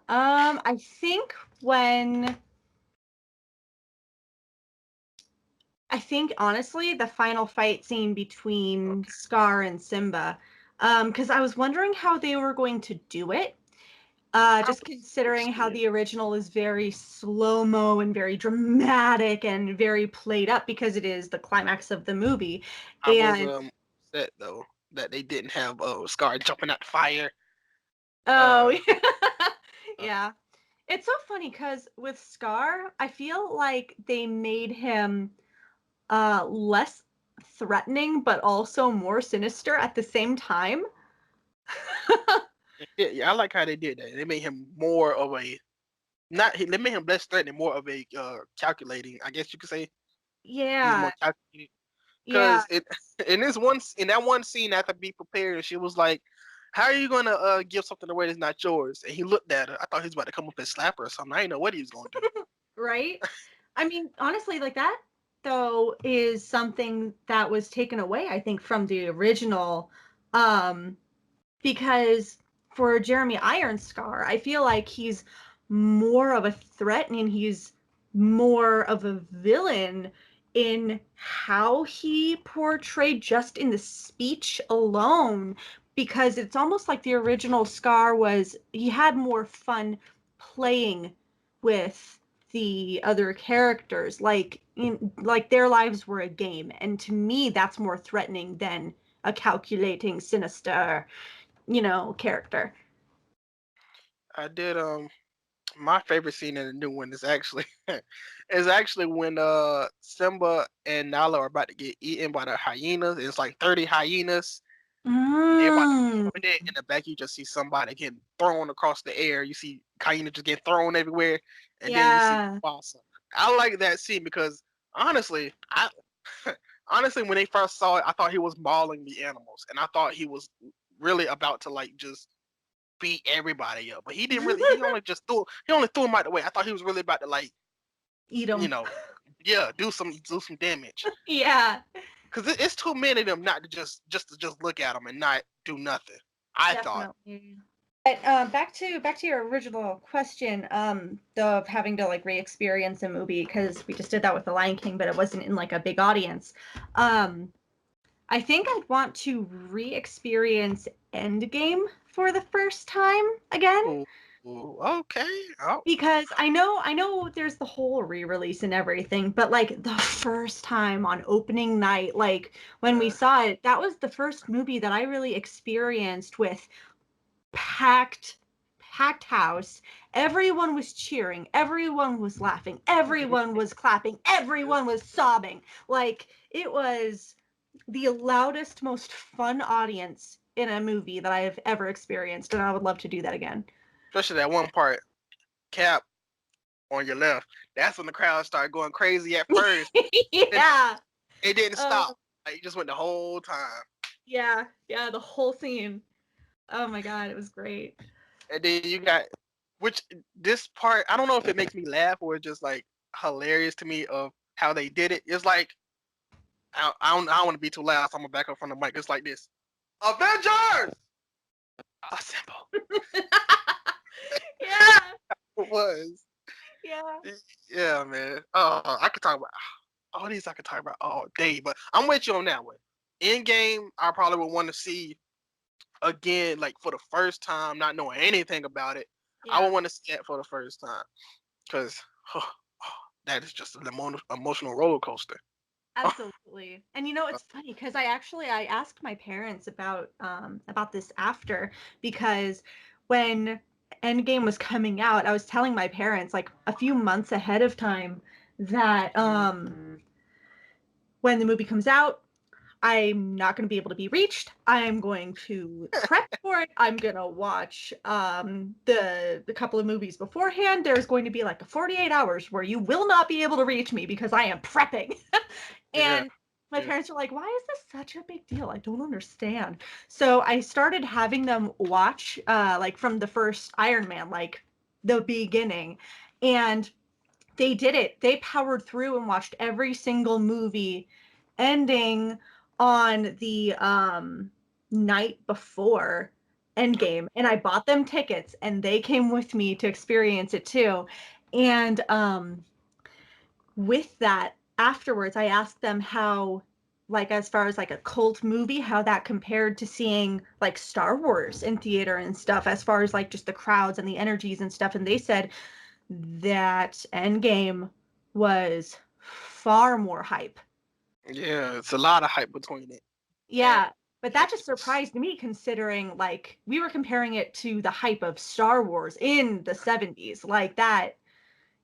I think when I think honestly the final fight scene between Okay. Scar and Simba, because I was wondering how they were going to do it. I Just was considering how scared. the original is very slow mo and very dramatic and very played up because it is the climax of the movie. I was And upset though that they didn't have Scar jumping out the fire. oh, Uh, uh yeah. It's so funny because with Scar, I feel like they made him less threatening but also more sinister at the same time. yeah, I like how they did that. They made him more of a not. They made him less threatening, more of a calculating. I guess you could say he's Yeah, more calculating. yeah, Because it in that one scene, I had to be prepared. And she was like, "How are you gonna give something away that's not yours?" And he looked at her. I thought he was about to come up and slap her or something. I didn't know what he was gonna do. right? I mean, honestly, like that though is something that was taken away, I think, from the original. Um, because for Jeremy Irons Scar, I feel like he's more of a threat and he's more of a villain in how he portrayed just in the speech alone, because it's almost like the original Scar was he had more fun playing with the other characters, like their lives were a game, and to me that's more threatening than a calculating sinister character. I did my favorite scene in the new one is actually is actually when Simba and Nala are about to get eaten by the hyenas. It's like 30 hyenas. They're about to Mm, open it. In the back, you just see somebody getting thrown across the air. You see hyenas just getting thrown everywhere, and then you see yeah. Mufasa. I like that scene because honestly, I honestly when they first saw it, I thought he was mauling the animals, and I thought he was really about to like just beat everybody up. But he didn't really. He only threw him out the way. I thought he was really about to like Eat you them. know yeah do some damage. Yeah, Because it's too many of them not to just look at them and not do nothing. I thought. definitely. But back to your original question, of having to like re-experience a movie because we just did that with The Lion King, but it wasn't in like a big audience. Um, I think I'd want to re-experience Endgame for the first time again Ooh, okay. Oh, because I know there's the whole re-release and everything, but like the first time on opening night, like when we uh, saw it, that was the first movie that I really experienced with packed packed house. Everyone was cheering, everyone was laughing, everyone was clapping, everyone was sobbing. Like it was the loudest, most fun audience in a movie that I have ever experienced, and I would love to do that again. especially that one part, Cap on your left. That's when the crowd started going crazy at first. And Yeah. it didn't Uh, stop. Like, it just went the whole time. yeah, yeah, the whole scene. Oh my god, it was great. And then you got which this part. I don't know if it makes me laugh or it's just like hilarious to me of how they did it. It's like I don't want to be too loud, so I'm gonna back up from the mic. It's like this: Avengers assemble. Yeah, It was. yeah. Yeah, man. I could talk about all these. I could talk about all day, but I'm with you on that one. In game, I probably would want to see again, like for the first time, not knowing anything about it. I would Yeah. want to see it for the first time because that is just an emotional roller coaster. Absolutely. And it's funny because I asked my parents about this after because when Endgame was coming out, I was telling my parents like a few months ahead of time that when the movie comes out, I'm not going to be able to be reached. I'm going to prep for it. I'm going to watch the couple of movies beforehand. There's going to be like a 48 hours where you will not be able to reach me because I am prepping. Yeah, And my yeah, parents were like, "Why is this such a big deal? I don't understand." So I started having them watch like from the first Iron Man, like the beginning. And they did it. They powered through and watched every single movie ending on the night before Endgame, and I bought them tickets and they came with me to experience it too. And with that, afterwards I asked them how, like, as far as like a cult movie, how that compared to seeing like Star Wars in theater and stuff, as far as like just the crowds and the energies and stuff. And they said that Endgame was far more hype. yeah. It's a lot of hype between it, and Yeah, but that just surprised me considering like we were comparing it to the hype of Star Wars in the 70s. Like that,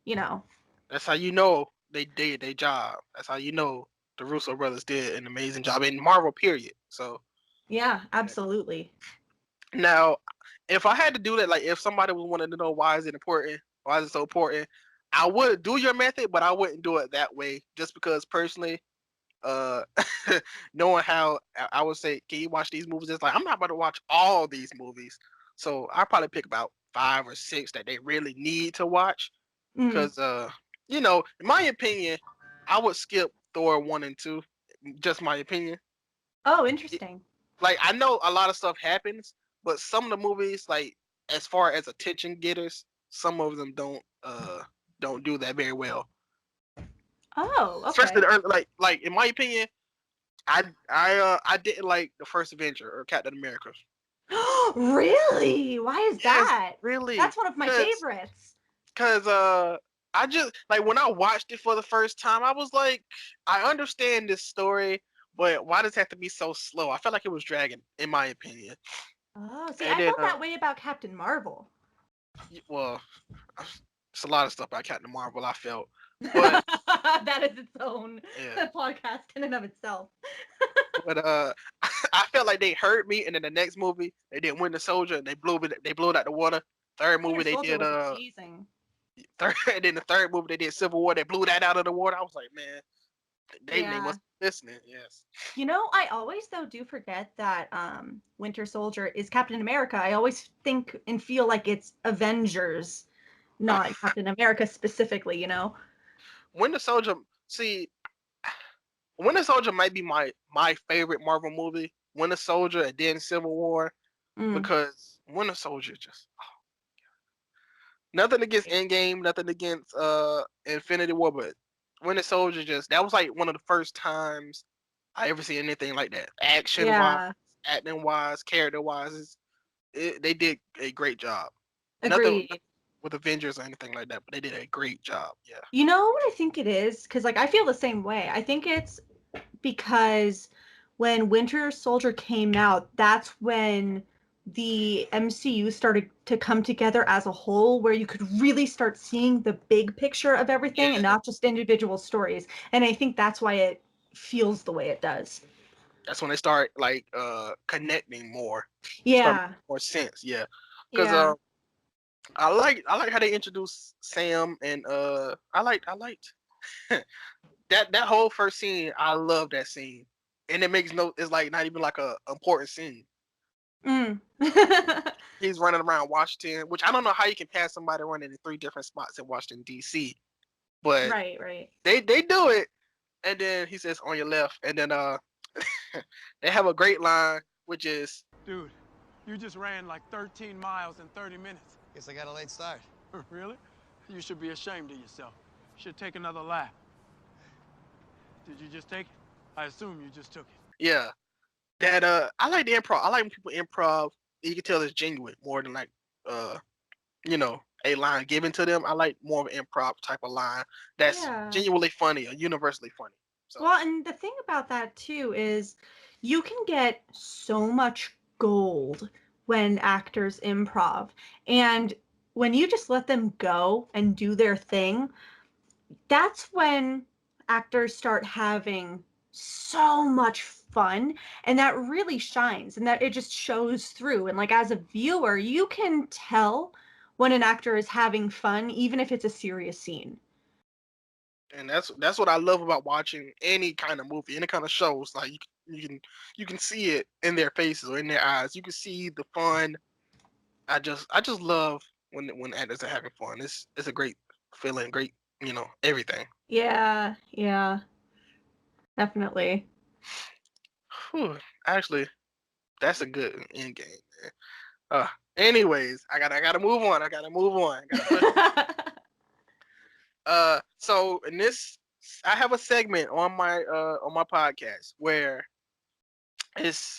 you know. that's how you know they did their job. That's how you know the Russo brothers did an amazing job in Marvel. Period. So Yeah, absolutely. now, if I had to do that, like if somebody was wanting to know why is it important, why is it so important, I would do your method, but I wouldn't do it that way. Just because personally, uh, knowing how I would say, can you watch these movies? It's like I'm not about to watch all these movies, so I probably pick about 5 or 6 that they really need to watch. Mm. Cause in my opinion, I would skip Thor 1 and 2. Just my opinion. Oh, interesting. Like I know a lot of stuff happens, but some of the movies, like as far as attention getters, some of them don't do that very well. Oh, Especially okay. the early, like in my opinion, I didn't like the first Avenger or Captain America. Really? Why is Yes, that? really, That's one of my cause favorites. cause I just like when I watched it for the first time, I was like, I understand this story, but why does it have to be so slow? I felt like it was dragging, in my opinion. Oh, see, And I then felt that way about Captain Marvel. well, it's a lot of stuff about Captain Marvel I felt, but That is its own yeah, podcast in and of itself. but I felt like they hurt me, and in the next movie they did Winter Soldier, and they blew it out the water. Third Winter movie they Soldier did was amazing. And then the third movie they did Civil War, they blew that out of the water. I was like, man, they Yeah. must be listening. Yes. You know, I always though do forget that Winter Soldier is Captain America. I always think and feel like it's Avengers, not Captain America specifically, you know? Winter Soldier. See, Winter Soldier might be my favorite Marvel movie. Winter Soldier and then Civil War, Mm. because Winter Soldier just nothing against Endgame, nothing against Infinity War, but Winter Soldier just that was like one of the first times I ever seen anything like that. Action wise, Yeah, acting wise, character wise, they did a great job. Nothing agreed. with Avengers or anything like that, but they did a great job. Yeah. You know what I think it is? Because, like, I feel the same way. I think it's because when Winter Soldier came out, that's when the MCU started to come together as a whole, where you could really start seeing the big picture of everything and Yeah. not just individual stories. And I think that's why it feels the way it does. That's when they start like connecting more, start Yeah, making more sense. Yeah, because yeah, I like how they introduced Sam, and I liked that whole first scene. I love that scene, and it makes no it's like not even like a important scene. mm. He's running around Washington, which I don't know how you can pass somebody running in three different spots in Washington D.C., but Right, right. they do it, and then he says on your left, and then they have a great line which is Dude, you just ran like 13 miles in 30 minutes. Guess I got a late start. Really? You should be ashamed of yourself. You should take another lap. Did you just take it? I assume you just took it. yeah. That I like the improv. I like when people improv. You can tell it's genuine more than like uh a line given to them. I like more of an improv type of line that's Yeah. genuinely funny or universally funny. So Well, and the thing about that too is you can get so much gold when actors improv. And when you just let them go and do their thing, that's when actors start having so much fun and that really shines and that it just shows through. And like as a viewer, you can tell when an actor is having fun even if it's a serious scene. and that's what I love about watching any kind of movie, any kind of shows. Like you can see it in their faces or in their eyes. You can see the fun. I just love when actors are having fun. It's a great feeling, great everything. Yeah, yeah, definitely. Whew, actually, that's a good end game, man. Anyways, I gotta move on. I gotta move on. I gotta push. So in this, I have a segment on my podcast where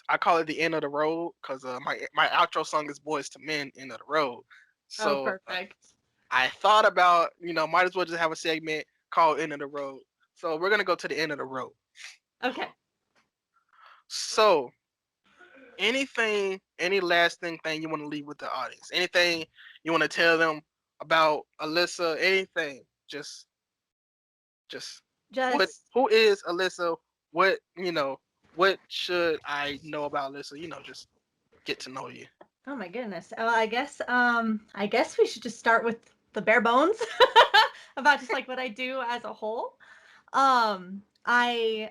I call it the end of the road because my outro song is Boys to Men, End of the Road. Oh, So perfect. I thought about might as well just have a segment called End of the Road. So we're gonna go to the end of the road. Okay. So any lasting thing you want to leave with the audience? Anything you want to tell them about Alyssa? Anything? Just Just, who is Alyssa? What what should I know about Alyssa? Just get to know you. oh my goodness. I guess we should just start with the bare bones about just like what I do as a whole. Um, I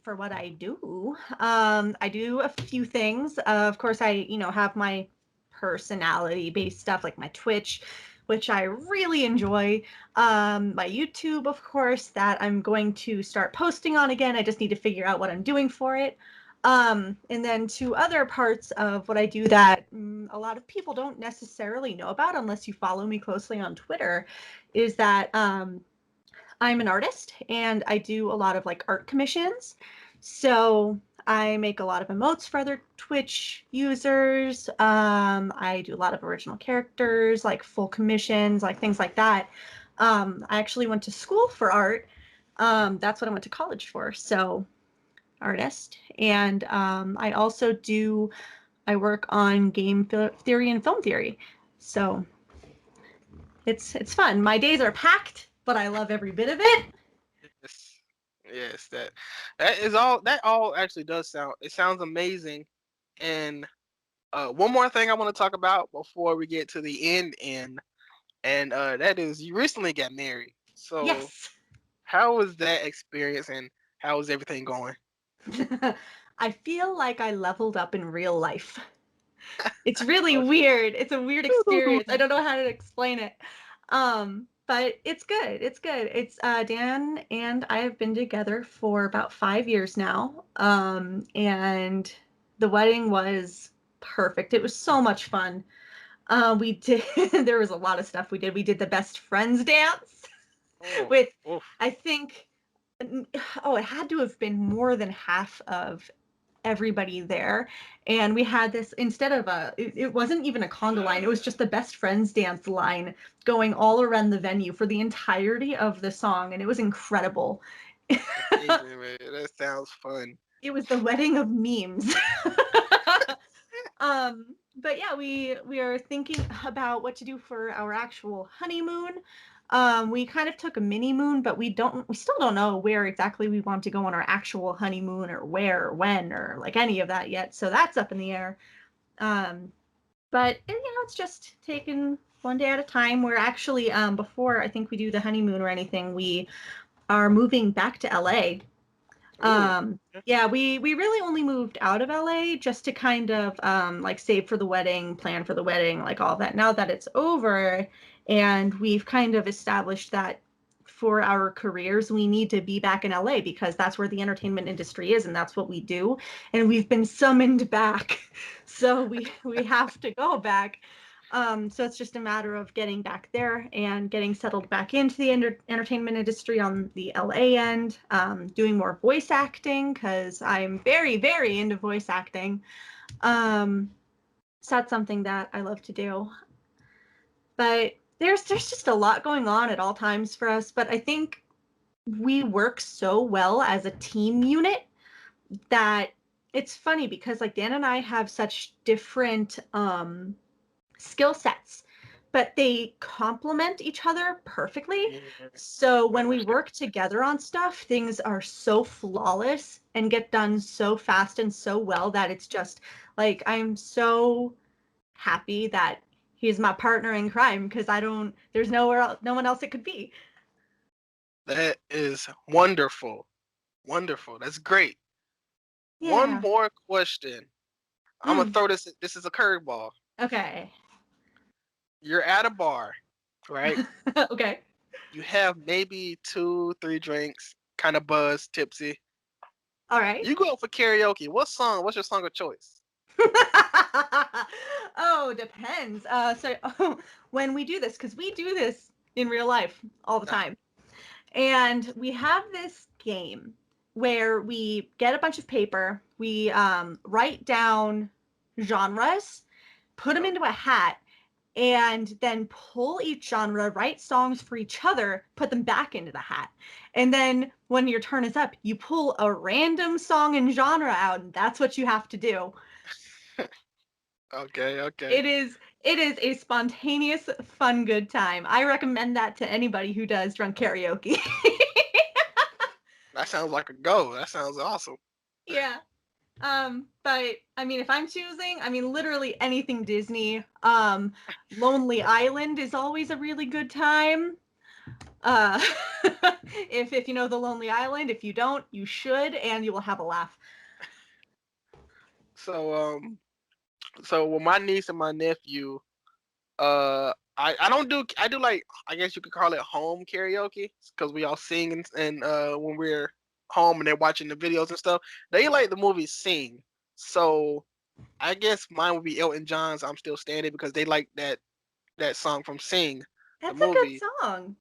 for what I do a few things. Of course, have my personality based stuff like my Twitch, which I really enjoy. My YouTube, of course, that I'm going to start posting on again. I just need to figure out what I'm doing for it. And then two other parts of what I do that a lot of people don't necessarily know about unless you follow me closely on Twitter is that I'm an artist and I do a lot of like art commissions. So I make a lot of emotes for other Twitch users. I do a lot of original characters, like full commissions, like things like that. I actually went to school for art. That's what I went to college for. So artist. And I work on game theory and film theory. So it's fun. My days are packed, but I love every bit of it. Yes, yes, that all actually does sound. It sounds amazing. And one more thing I want to talk about before we get to the end. and that is you recently got married. So Yes. how was that experience, and how is everything going? I feel like I leveled up in real life. It's really weird. It's a weird experience. I don't know how to explain it. But it's good. It's good. It's Dan and I have been together for about 5 years now. And the wedding was perfect. It was so much fun. We did there was a lot of stuff we did. We did the best friends dance Oh, with oof. I think oh, it had to have been more than half of everybody there. And we had this instead of it wasn't even a conga line, it was just the best friends dance line going all around the venue for the entirety of the song, and it was incredible. Amazing, man. That sounds fun. It was the wedding of memes. But yeah, we are thinking about what to do for our actual honeymoon. We kind of took a mini moon, but we still don't know where exactly we want to go on our actual honeymoon, or where or when, or like any of that yet. So that's up in the air. Um, but it's just taking one day at a time. We're actually before I think we do the honeymoon or anything, we are moving back to LA. Ooh. Yeah, we really only moved out of LA just to kind of like save for the wedding, plan for the wedding, like all that. Now that it's over and we've kind of established that for our careers, we need to be back in LA because that's where the entertainment industry is and that's what we do. And we've been summoned back. So we have to go back. So it's just a matter of getting back there and getting settled back into the entertainment industry on the LA end, doing more voice acting because I'm very, very into voice acting. Um, so that's something that I love to do. But there's just a lot going on at all times for us. But I think we work so well as a team unit that it's funny because like Dan and I have such different skill sets, but they complement each other perfectly. Yeah, So I when we understand. work together on stuff, things are so flawless and get done so fast and so well that it's just like I'm so happy that he's my partner in crime because I don't there's nowhere else, no one else it could be. That is wonderful. Wonderful. That's great. One Yeah. more question. I'm gonna Mm, throw this. This is a curveball. okay. You're at a bar, right? Okay. You have maybe two, three drinks, kind of buzzed, tipsy. All right. You go for karaoke. What song? What's your song of choice? Oh, depends. When we do this, because we do this in real life all the Uh, time, and we have this game where we get a bunch of paper, we write down genres, put them oh, into a hat, and then pull each genre, write songs for each other, put them back into the hat. And then when your turn is up, you pull a random song and genre out, and that's what you have to do. okay, okay. It is a spontaneous, fun, good time. I recommend that to anybody who does drunk karaoke. That sounds like a go. That sounds awesome. Yeah. But I mean, if I'm choosing, I mean, literally anything Disney. Lonely Island is always a really good time. Uh, if you know the Lonely Island, if you don't, you should, and you will have a laugh. So so with my niece and my nephew, I don't do I do like I guess you could call it home karaoke because we all sing and when we're home and they're watching the videos and stuff. They like the movie Sing. So I guess mine would be Elton John's "I'm Still Standing" because they like that song from Sing, the That's a good movie. song.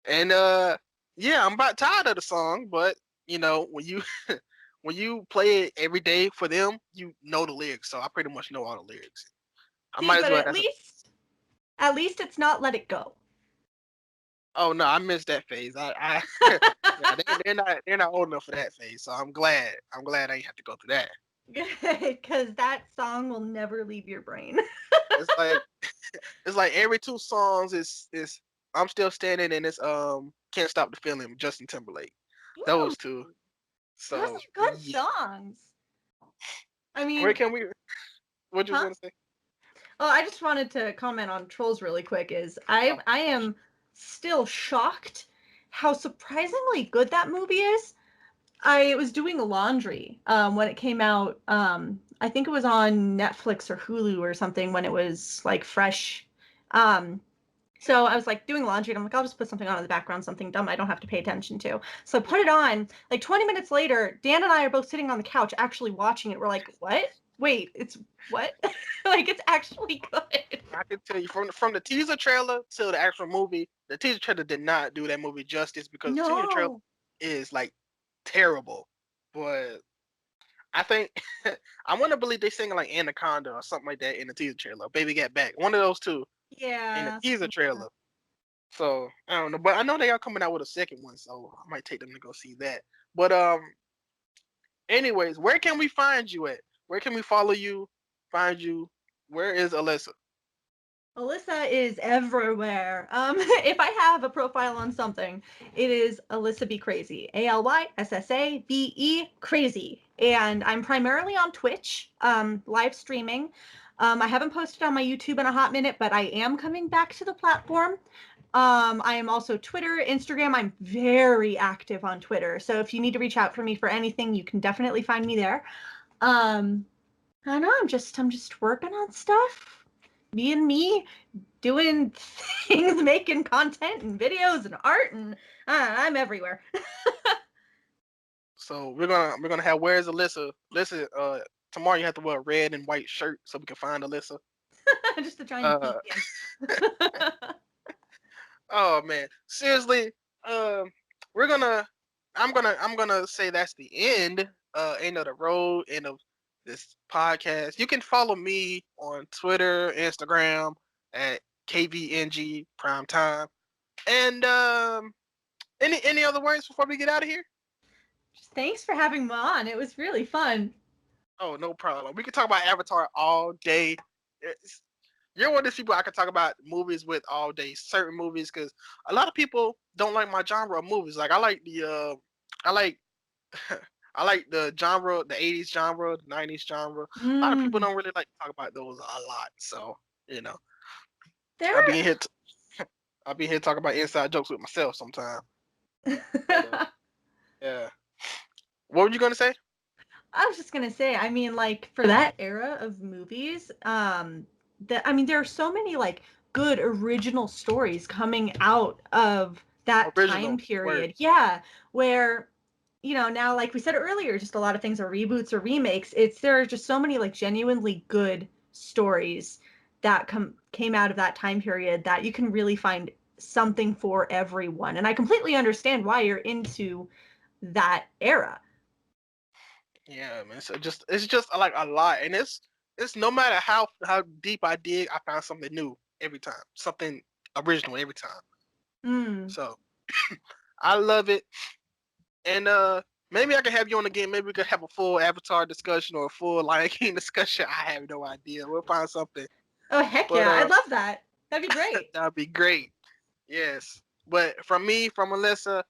And yeah, I'm about tired of the song, but when you when you play it every day for them, you know the lyrics. So I pretty much know all the lyrics. I See, might as but well. at least it's not Let It Go. Oh no, I missed that phase. I yeah, they're not old enough for that phase. So I'm glad I ain't have to go through that. Because that song will never leave your brain. It's like it's like every two songs is I'm still standing and it's can't stop the feeling Justin Timberlake. Ooh, Those two. those So are good yeah. songs. I Where mean, can we? What you was huh? gonna say? Oh, I just wanted to comment on Trolls really quick. I am still shocked how surprisingly good that movie is. I was doing laundry when it came out. I think it was on Netflix or Hulu or something when it was like fresh. Um, so I was like doing laundry and I'm like, I'll just put something on in the background, something dumb I don't have to pay attention to. So I put it on. Like 20 minutes later, Dan and I are both sitting on the couch actually watching it. We're like, what? Wait, it's what? Like it's actually good. I can tell you from the teaser trailer to the actual movie, the teaser trailer did not do that movie justice because the teaser trailer No. is like terrible. But I think I want to believe they sing like Anaconda or something like that in the teaser trailer. Baby Got Back, one of those two in the Yeah. teaser trailer. So I don't know, but I know they are coming out with a second one, so I might take them to go see that. But anyways, where can we find you at? Where can we follow you? Find you? Where is Alyssa? Alyssa is everywhere. If I have a profile on something, it is AlyssaBeCrazy. ALYSSABE crazy. And I'm primarily on Twitch, live streaming. I haven't posted on my YouTube in a hot minute, but I am coming back to the platform. I am also Twitter, Instagram. I'm very active on Twitter. So if you need to reach out for me for anything, you can definitely find me there. I don't know, I'm just working on stuff. Me doing things, making content and videos and art, and I'm everywhere. So we're gonna have where's Alyssa? Alyssa, tomorrow you have to wear a red and white shirt so we can find Alyssa. Just to try and Uh, peek in. oh man, seriously, we're gonna, I'm gonna say that's the end of the road, end of this podcast. You can follow me on Twitter, Instagram at KVNG Prime Time, and any other words before we get out of here? Just thanks for having me on. It was really fun. Oh, no problem. We can talk about Avatar all day. You're one of those people I can talk about movies with all day. Certain movies, because a lot of people don't like my genre of movies. Like I like I like the genre, the '80s genre, the '90s genre. A lot of people Mm. don't really like to talk about those a lot. So you know, I'll be There. in here. I'll be here talking about inside jokes with myself sometime. But yeah, what were you gonna say? I was just gonna say, I mean, like for that era of movies, that I mean, there are so many like good original stories coming out of that time Original word. period. Yeah, where now like we said earlier, just a lot of things are reboots or remakes. There are just so many like genuinely good stories that came out of that time period that you can really find something for everyone. And I completely understand why you're into that era. Yeah, man. So it's just like a lot, and it's no matter how deep I dig, I find something new every time, something original every time. Mm. So I love it, and maybe I can have you on again. Maybe we could have a full Avatar discussion or a full Lion King discussion. I have no idea. We'll find something, Oh, heck but yeah. I'd love that. That'd be great. that'd be great. Yes, but from me, from Alyssa,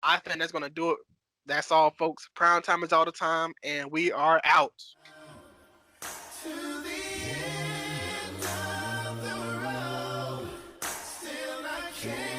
I think that's gonna do it. That's all, folks. Prime time is all the time, and we are out. To the end of the road, still I can't.